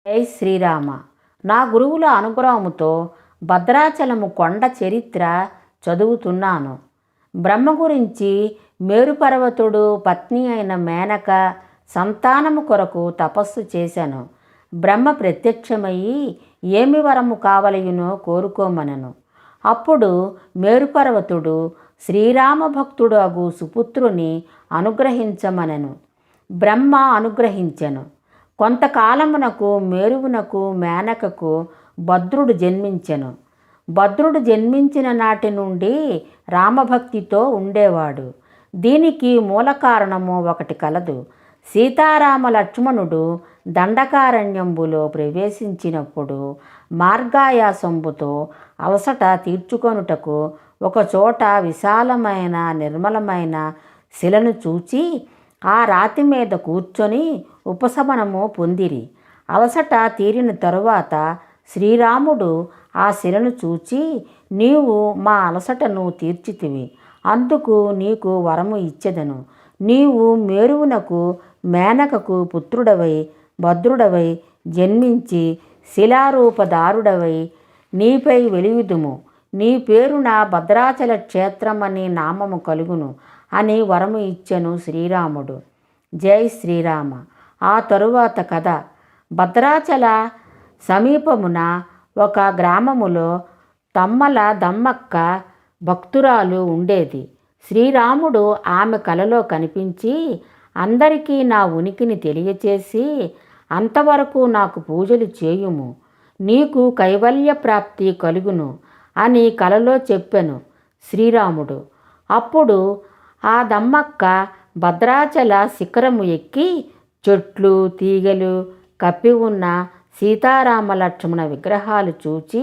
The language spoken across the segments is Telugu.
జై శ్రీరామ. నా గురువుల అనుగ్రహముతో భద్రాచలము కొండ చరిత్ర చదువుతున్నాను. బ్రహ్మ గురించి మేరుపర్వతుడు పత్ని అయిన మేనక సంతానము కొరకు తపస్సు చేశాను. బ్రహ్మ ప్రత్యక్షమయ్యి ఏమి వరము కావలయునో కోరుకోమనను. అప్పుడు మేరుపర్వతుడు శ్రీరామ భక్తుడు అగు సుపుత్రుని అనుగ్రహించమనను. బ్రహ్మ అనుగ్రహించెను. కొంతకాలమునకు మేరువునకు మేనకకు భద్రుడు జన్మించెను. భద్రుడు జన్మించిన నాటి నుండి రామభక్తితో ఉండేవాడు. దీనికి మూల కారణము ఒకటి కలదు. సీతారామ లక్ష్మణుడు దండకారణ్యంబులో ప్రవేశించినప్పుడు మార్గాయాసంబుతో అలసట తీర్చుకొనుటకు ఒకచోట విశాలమైన నిర్మలమైన శిలను చూచి ఆ రాతి మీద కూర్చొని ఉపశమనము పొందిరి. అలసట తీరిన తరువాత శ్రీరాముడు ఆ శిలను చూచి, నీవు మా అలసటను తీర్చితివి, అందుకు నీకు వరము ఇచ్చెదను. నీవు మేరువునకు మేనకకు పుత్రుడవై భద్రుడవై జన్మించి శిలారూపధారుడవై నీపై వెలియుదుము. నీ పేరున భద్రాచల క్షేత్రమని నామము కలుగును అని వరము ఇచ్చెను శ్రీరాముడు. జై శ్రీరామ. ఆ తరువాత కథ. భద్రాచల సమీపమున ఒక గ్రామములో తమ్మల దమ్మక్క భక్తురాలు ఉండేది. శ్రీరాముడు ఆమె కలలో కనిపించి, అందరికీ నా ఉనికిని తెలియచేసి, అంతవరకు నాకు పూజలు చేయుము, నీకు కైవల్య ప్రాప్తి కలుగును అని కలలో చెప్పెను శ్రీరాముడు. అప్పుడు ఆ దమ్మక్క భద్రాచల శిఖరము ఎక్కి చెట్లు తీగలు కప్పి ఉన్న సీతారామ లక్ష్మణ విగ్రహాలు చూచి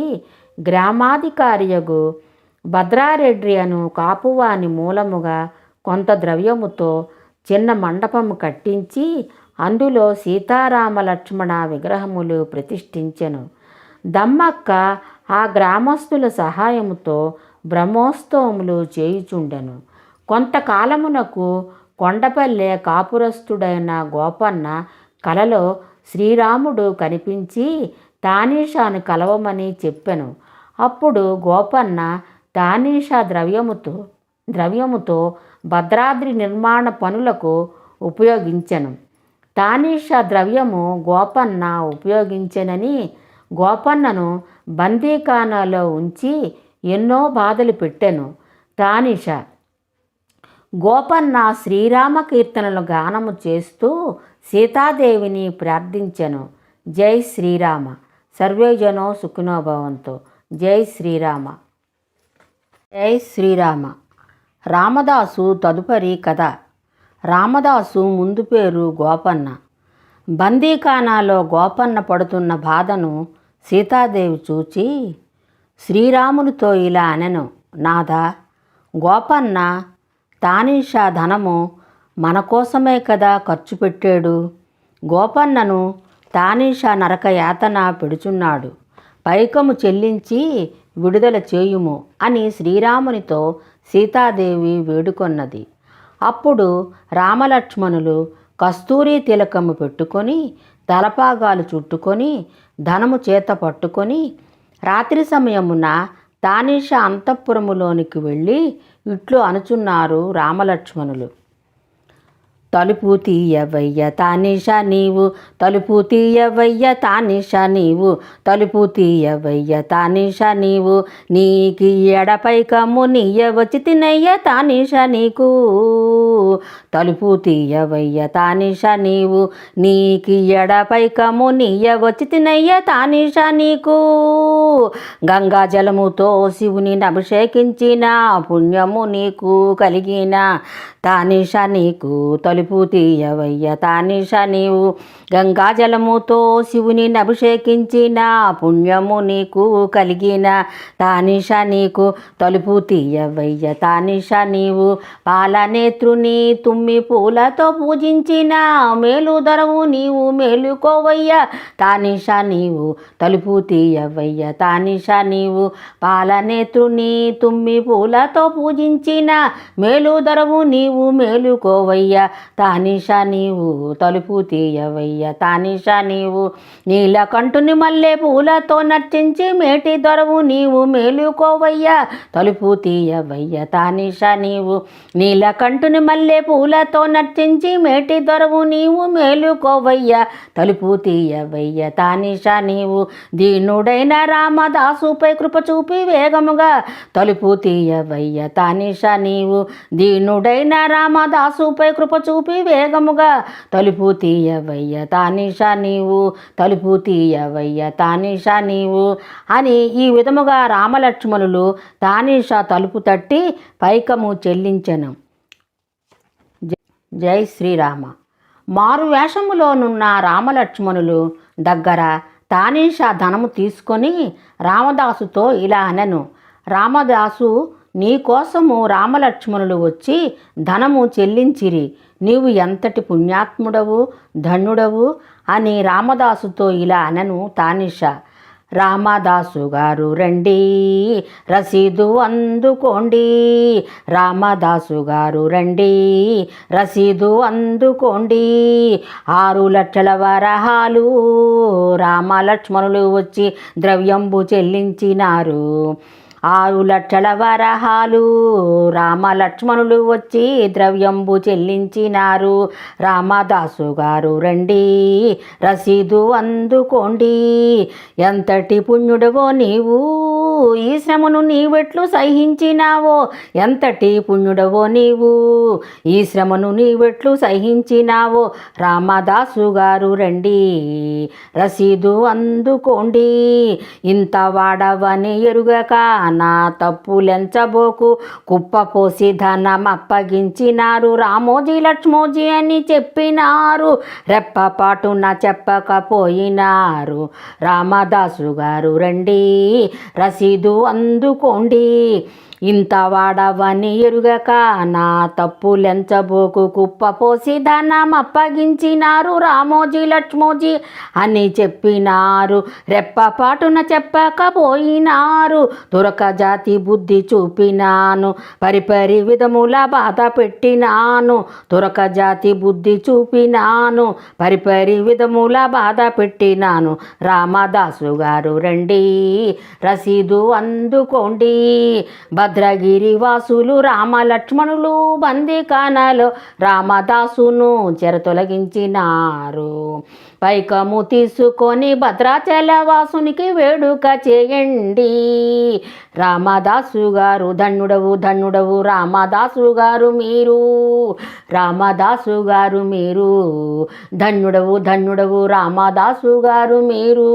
గ్రామాధికారియగు భద్రారెడ్డి అను కాపువాని మూలముగా కొంత ద్రవ్యముతో చిన్న మండపము కట్టించి అందులో సీతారామ లక్ష్మణ విగ్రహములు ప్రతిష్ఠించెను. దమ్మక్క ఆ గ్రామస్తుల సహాయముతో బ్రహ్మోత్సవములు చేయుచుండెను. కొంతకాలమునకు కొండపల్లె కాపురస్తుడైన గోపన్న కలలో శ్రీరాముడు కనిపించి తానీషాను కలవమని చెప్పెను. అప్పుడు గోపన్న తానీషా ద్రవ్యముతో భద్రాద్రి నిర్మాణ పనులకు ఉపయోగించెను. తానీషా ద్రవ్యము గోపన్న ఉపయోగించెనని గోపన్నను బందీఖానాలో ఉంచి ఎన్నో బాధలు పెట్టెను. తానీషా గోపన్న శ్రీరామ కీర్తనలు గానము చేస్తూ సీతాదేవిని ప్రార్థించెను. జై శ్రీరామ. సర్వేజనో సుఖినో భవంతు. జై శ్రీరామ. జై శ్రీరామ. రామదాసు తదుపరి కథ. రామదాసు ముందు పేరు గోపన్న. బందీఖానాలో గోపన్న పడుతున్న బాధను సీతాదేవి చూచి శ్రీరామునితో ఇలా అనెను, నాథా, గోపన్న తానీషా ధనము మన కోసమే కదా ఖర్చు పెట్టాడు. గోపన్నను తానీషా నరక యాతన పెడుచున్నాడు. పైకము చెల్లించి విడుదల చేయుము అని శ్రీరామునితో సీతాదేవి వేడుకొన్నది. అప్పుడు రామలక్ష్మణులు కస్తూరి తిలకము పెట్టుకొని తలపాగాలు చుట్టుకొని ధనము చేత పట్టుకొని రాత్రి సమయమున తానీషా అంతఃపురములోనికి వెళ్ళి ఇట్లు అనుచున్నారు రామలక్ష్మణులు. తలుపు తీయవయ్య తానీషా నీవు, తలుపు తీయవయ్య తానీషా నీవు, తలుపు తీయవయ్య తానీషా నీవు, నీకి ఎడపైకము నీయవచి తినయ్య తానీషా నీకు, తలుపు తీయవయ్య తానీషా నీవు, నీకి ఎడపైకము నీయవచి తినయ్య తానీషా నీకు, గంగా జలముతో శివుని అభిషేకించిన పుణ్యము నీకు కలిగిన తానీషా నీకు, తలుపు తీయవయ్య తానీషా నీవు, గంగాజలముతో శివుని అభిషేకించిన పుణ్యము నీకు కలిగిన తానీషా నీకు, తలుపు తీయవయ్య తానీషా నీవు, పాలనేత్రుని తుమ్మి పూలతో పూజించిన మేలుదరవు నీవు మేలుకోవయ్య తానీషా నీవు, తలుపు తీయవయ్య తానీషా నీవు, పాలనేత్రుని తుమ్మి పూలతో పూజించిన మేలుదరవు నీవు నీవు మేలుకోవయ్యా తానిషా నీవు తలుపు తీయవయ్యా తానిషా నీవు నీలకంఠుని మల్లె పూలతో నర్చించి మేటి దొరవు నీవు మేలుకోవయ్యా తలుపు తీయవయ్యా తానిషా నీవు నీలకంఠుని మల్లె పూలతో నర్చించి మేటి దొరవు నీవు మేలుకోవయ్యా తలుపు తీయవయ్యా తానిషా నీవు దీనుడైన రామదాసుపై కృప చూపి వేగముగా తలుపు తీయవయ్యా తానిషా నీవు దీనుడైన రామదాసుపై కృప చూపి వేగముగా తలుపు తీయవయ్యా తానిషా నీవు తలుపు తీయవయ్యా తానిషా నీవు అని ఈ విధముగా రామలక్ష్మణులు తానిషా తలుపు తట్టి పైకము చెల్లించెను. జై శ్రీరామ. మారు వేషములోనున్న రామలక్ష్మణులు దగ్గర తానిషా ధనము తీసుకొని రామదాసుతో ఇలా అనెను, రామదాసు నీకోసము రామలక్ష్మణులు వచ్చి ధనము చెల్లించిరి, నీవు ఎంతటి పుణ్యాత్ముడవు ధన్యుడవు అని రామదాసుతో ఇలా అనెను తానిషా. రామదాసు గారు రండి రసీదు అందుకోండి, రామదాసు గారు రండి రసీదు అందుకోండి, 6 లక్షల వరహాలు రామలక్ష్మణులు వచ్చి ద్రవ్యంబు చెల్లించినారు. 6 లక్షల వరహాలు రామలక్ష్మణులు వచ్చి ద్రవ్యంబు చెల్లించినారు. రామదాసు గారు రండి రసీదు అందుకోండి, ఎంతటి పుణ్యుడవో నీవు ఈ శ్రమను నీవెట్లు సహించినావో, ఎంతటి పుణ్యుడవో నీవు ఈ శ్రమను నీవెట్లు సహించినావో, రామదాసు గారు రండి రసీదు అందుకోండి, ఇంత వాడవని ఎరుగక నా తప్పులెంచబోకు, కుప్పపోసి ధనం అప్పగించినారు, రామోజీ లక్ష్మోజీ అని చెప్పినారు, రెప్పపాటున చెప్పకపోయినారు. రామదాసు గారు రండి రసీదు అందుకోండి, ఇంత వాడవని ఎరుగక నా తప్పులెంచబోకు, కుప్పపోసి ధనం అప్పగించినారు, రామోజీ లక్ష్మోజీ అని చెప్పినారు, రెప్పపాటున చెప్పకపోయినారు. తురక జాతి బుద్ధి చూపినాను, పరిపరి విధముల బాధ పెట్టినాను, తురక జాతి బుద్ధి చూపినాను, పరిపరి విధముల బాధ పెట్టినాను. రామదాసు గారు రండి రసీదు అందుకోండి, భద్రగిరి వాసులు రామలక్ష్మణులు బందీఖానాలో రామదాసును చెరతొలగించినారు. పైకము తీసుకొని భద్రాచల వాసునికి వేడుక చేయండి. రామదాసు గారు ధన్యుడవు ధన్యుడవు రామదాసు గారు మీరు, రామదాసు గారు మీరు, ధన్యుడవు ధన్యుడవు రామదాసు గారు మీరు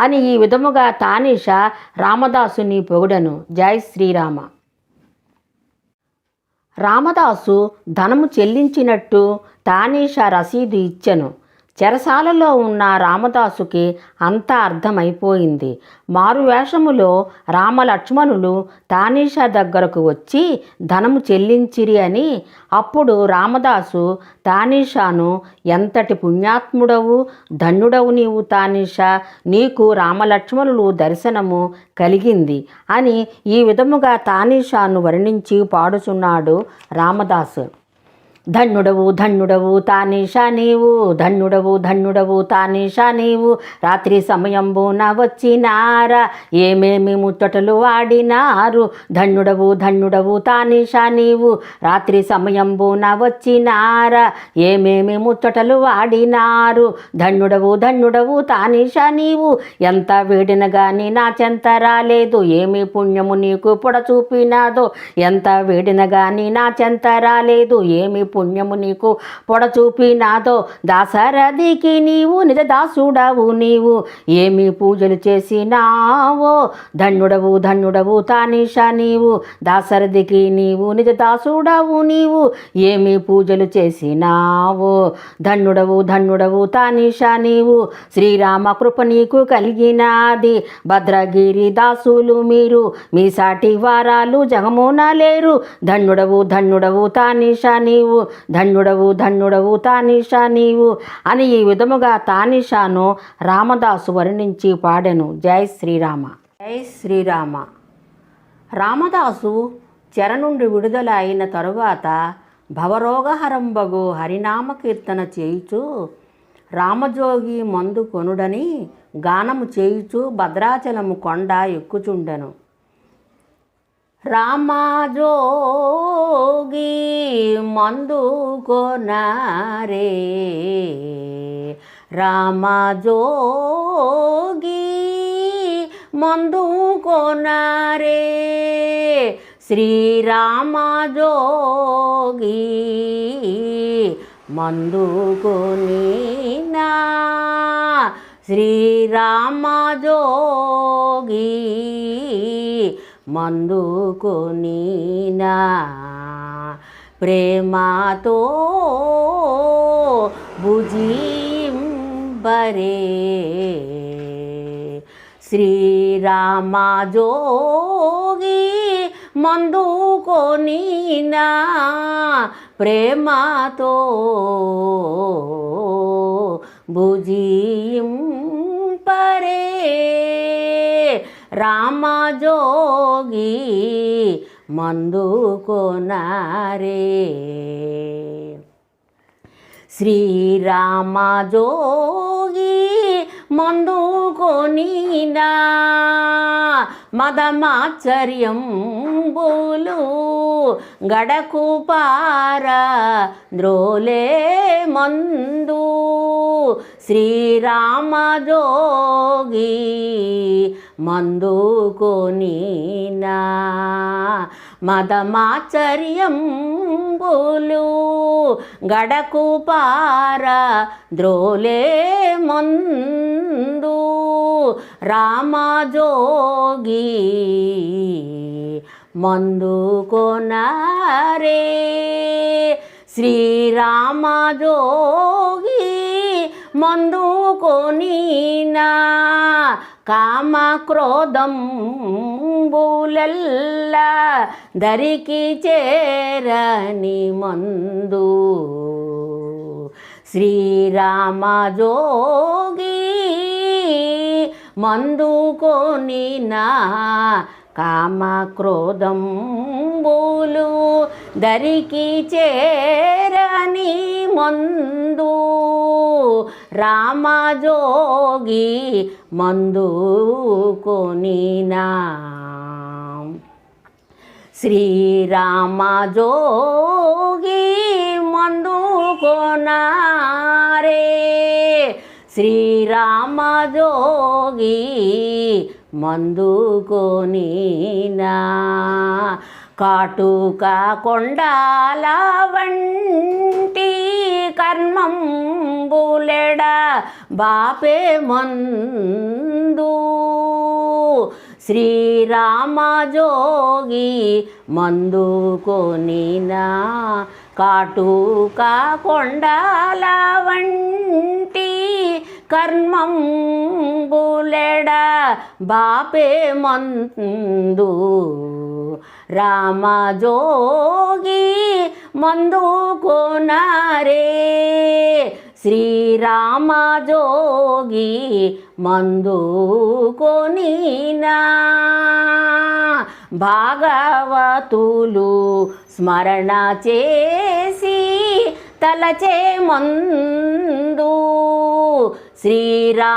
అని ఈ విధముగా తానిషా రామదాసుని పొగడను. జై శ్రీరామ. రామదాసు ధనము చెల్లించినట్టు తానిషా రసీదు ఇచ్చెను. చెరసాలలో ఉన్న రామదాసుకి అంతా అర్థమైపోయింది. మారువేషములో రామలక్ష్మణులు తానిషా దగ్గరకు వచ్చి ధనము చెల్లించిరి అని. అప్పుడు రామదాసు తానిషాను, ఎంతటి పుణ్యాత్ముడవు ధన్యుడవు నీవు తానిషా, నీకు రామలక్ష్మణులు దర్శనము కలిగింది అని ఈ విధముగా తానిషాను వర్ణించి పాడుచున్నాడు రామదాసు. ధన్యుడవు ధన్యుడవు తానిషా నీవు, ధన్యుడవు ధన్యుడవు తానిషా నీవు, రాత్రి సమయంబున వచ్చినారా ఏమేమి ముచ్చటలు ఆడినారు, ధన్యుడవు ధన్యుడవు తానిషా నీవు, రాత్రి సమయంబున వచ్చినారా ఏమేమి ముచ్చటలు ఆడినారు, ధన్యుడవు ధన్యుడవు తానిషా నీవు, ఎంత వేడిన గాని నా చెంత రాలేదు, ఏమి పుణ్యము నీకు పొడ చూపినాదో, ఎంత వేడిన గాని నా చెంత రాలేదు, ఏమి పుణ్యము నీకు పొడ చూపినాదో, దాసరథికి నీవు నిజ దాసుడవు నీవు, ఏమి పూజలు చేసినావో, ధన్యుడవు ధన్యుడవు తానిషా నీవు, దాసరథికి నీవు నిజ దాసుడవు నీవు, ఏమి పూజలు చేసినావో, ధన్యుడవు ధన్యుడవు తానిషా నీవు, శ్రీరామ కృప నీకు కలిగినాది, భద్రగిరి దాసులు మీరు, మీ సాటి వారాలు జగమున లేరు, ధన్యుడవు ధన్యుడవు తానిషా నీవు, ధన్యుడవు ధన్యుడవు తానిషా నీవు అని ఈ విధముగా తానిషాను రామదాసు వర్ణించి పాడెను. జై శ్రీరామ. జై శ్రీరామ. రామదాసు చెర నుండి విడుదల అయిన తరువాత భవరోగహరంబగు హరినామ కీర్తన చేయుచు రామజోగి మందు కొనుడని గానము చేయుచు భద్రాచలము కొండ ఎక్కుచుండెను. రామజోగి మందు కొనరే, రామజోగి మందు కొనరే, శ్రీరామజోగి మందు కొనినా, శ్రీరామజోగి మందు కొనినా, ప్రేమతో భుజింబరే, శ్రీరామజోగి మందు కొనినా, ప్రేమతో భుజింపరే, రామజోగి మందు కొనరే, శ్రీరామజోగి మందు కొనినా, మదమాచర్యంబులు గడకు పార ద్రోలే మందు, శ్రీరామజోగి మందు కొనినా, మదమాచర్యంబులు గడకు పార ద్రోలే మందు, రామజోగి మందు కొనరే, శ్రీరామజోగి మందు కొనినా, కామ క్రోధంబులెల్ల దరికి చేరని మందు, శ్రీరామజోగి మందు కొనినా, కామ క్రోధంబులు దరికి చేరని మందు, రామజోగి మందు కొనినా, శ్రీరామజోగి మందు కొనరే, శ్రీరామజోగి మందు కొనినా, కాటుక కొండాల వంటి కర్మంబులెడ బాపే మందు, శ్రీరామజోగి మందు కొనినా, కాటుక కొండాల వంటి కర్మంబులెడ బాపే మందు, రామజోగి మందు కొనరే, శ్రీరామజోగి మందు కొనినా, భాగవతులు స్మరణ చేసి తలచే మందు, శ్రీరామజోగి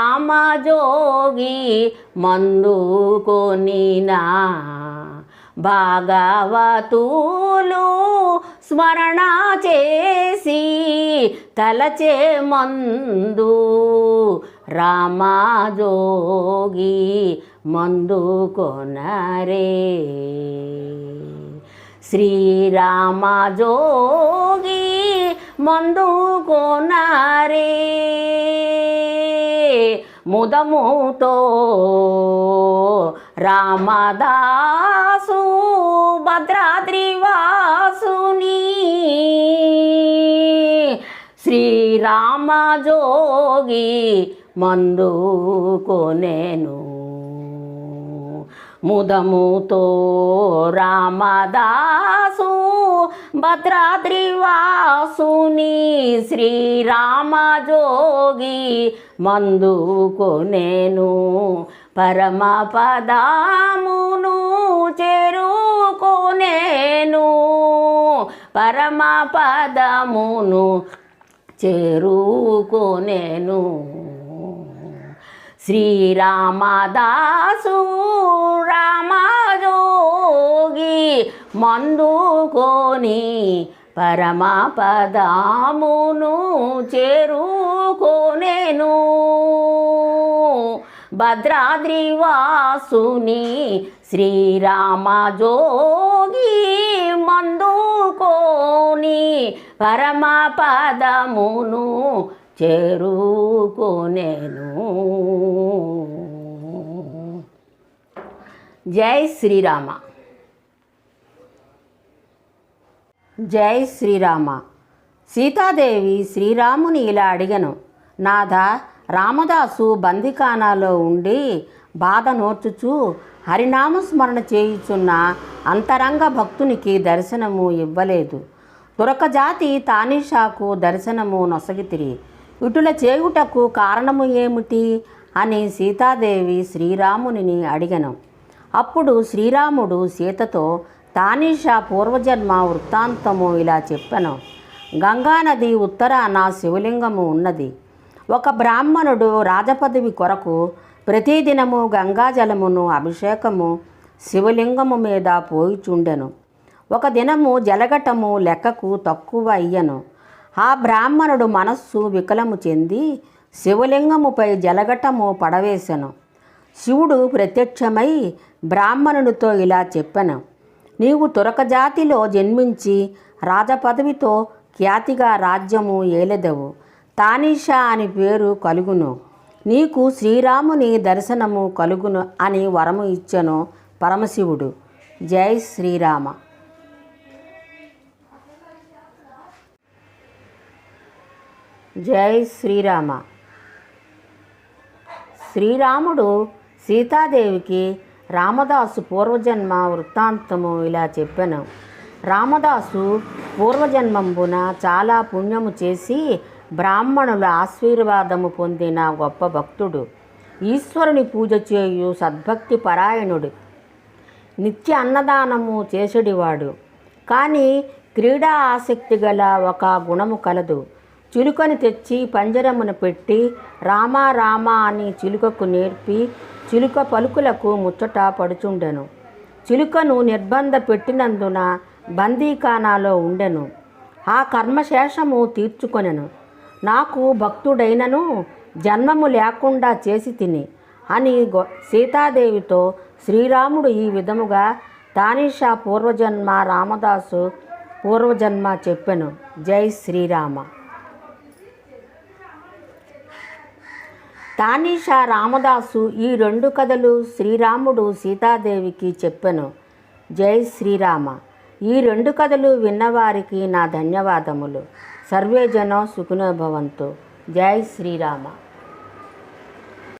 మందు కొనినా, భాగవతులు స్మరణ చేసి తలచే మందు, రామజోగి మందు కొనరే, శ్రీరామజోగి మందు కొనరే, ముదముతో రామదాసు భద్రాద్రివాసుని, శ్రీరామజోగి మందు కొనెను, ముదముతో రామదాసు భద్రాద్రివాసుని, శ్రీరామజోగి మందు కొనెను, పరమ పదమును చేరుకొనెను, పరమపదమును చేరుకొనెను. శ్రీరామదాసు రామజోగి మందుకొని పరమపదమును చేరుకొనెను. భద్రాద్రివాసుని శ్రీరామజోగి మందుకొని పరమపదమును చేరుకొనెను. జై శ్రీరామ. జై శ్రీరామ. సీతాదేవి శ్రీరాముని ఇలా అడిగను, నాథా, రామదాసు బందిఖానాలో ఉండి బాధ నోర్చుచు హరినామస్మరణ చేయుచున్న అంతరంగ భక్తునికి దర్శనము ఇవ్వలేదు. తురకజాతి తానీషాకు దర్శనము నొసగితిరి. ఇటుల చేయుటకు కారణము ఏమిటి అని సీతాదేవి శ్రీరాముని అడిగను. అప్పుడు శ్రీరాముడు సీతతో తానీషా పూర్వజన్మ వృత్తాంతము ఇలా చెప్పెను. గంగానది ఉత్తరాన శివలింగము ఉన్నది. ఒక బ్రాహ్మణుడు రాజపదవి కొరకు ప్రతిదినము గంగాజలమును అభిషేకము శివలింగము మీద పోయిచుండెను. ఒక దినము జలగటము లెక్కకు తక్కువ అయ్యను. ఆ బ్రాహ్మణుడు మనస్సు వికలము చెంది శివలింగముపై జలగటము పడవేశను. శివుడు ప్రత్యక్షమై బ్రాహ్మణునితో ఇలా చెప్పెను, నీవు తురకజాతిలో జన్మించి రాజపదవితో ఖ్యాతిగా రాజ్యము ఏలెదవు. తానీషా అని పేరు కలుగును. నీకు శ్రీరాముని దర్శనము కలుగును అని వరము ఇచ్చెను పరమశివుడు. జై శ్రీరామ. జై శ్రీరామ. శ్రీరాముడు సీతాదేవికి రామదాసు పూర్వజన్మ వృత్తాంతము ఇలా చెప్పెను. రామదాసు పూర్వజన్మంబున చాలా పుణ్యము చేసి బ్రాహ్మణుల ఆశీర్వాదము పొందిన గొప్ప భక్తుడు. ఈశ్వరుని పూజ చేయు సద్భక్తి పరాయణుడు. నిత్య అన్నదానము చేసేడివాడు. కానీ క్రీడా ఆసక్తి గల ఒక గుణము కలదు. చిలుకని తెచ్చి పంజరమును పెట్టి రామా రామా అని చిలుకకు నేర్పి చిలుక పలుకులకు ముచ్చట పడుచుండెను. చిలుకను నిర్బంధ పెట్టినందున బందీఖానాలో ఉండెను. ఆ కర్మశేషము తీర్చుకొనెను. నాకు భక్తుడైనను జన్మము లేకుండా చేసి తిని అని సీతాదేవితో శ్రీరాముడు ఈ విధముగా తానీషా పూర్వజన్మ రామదాసు పూర్వజన్మ చెప్పెను. జై శ్రీరామ. తానీషా రామదాసు ఈ రెండు కథలు శ్రీరాముడు సీతాదేవికి చెప్పెను. జై శ్రీరామ. ఈ రెండు కథలు విన్నవారికి నా ధన్యవాదములు. సర్వే జనో సుఖినో భవంతు. జై శ్రీరామ.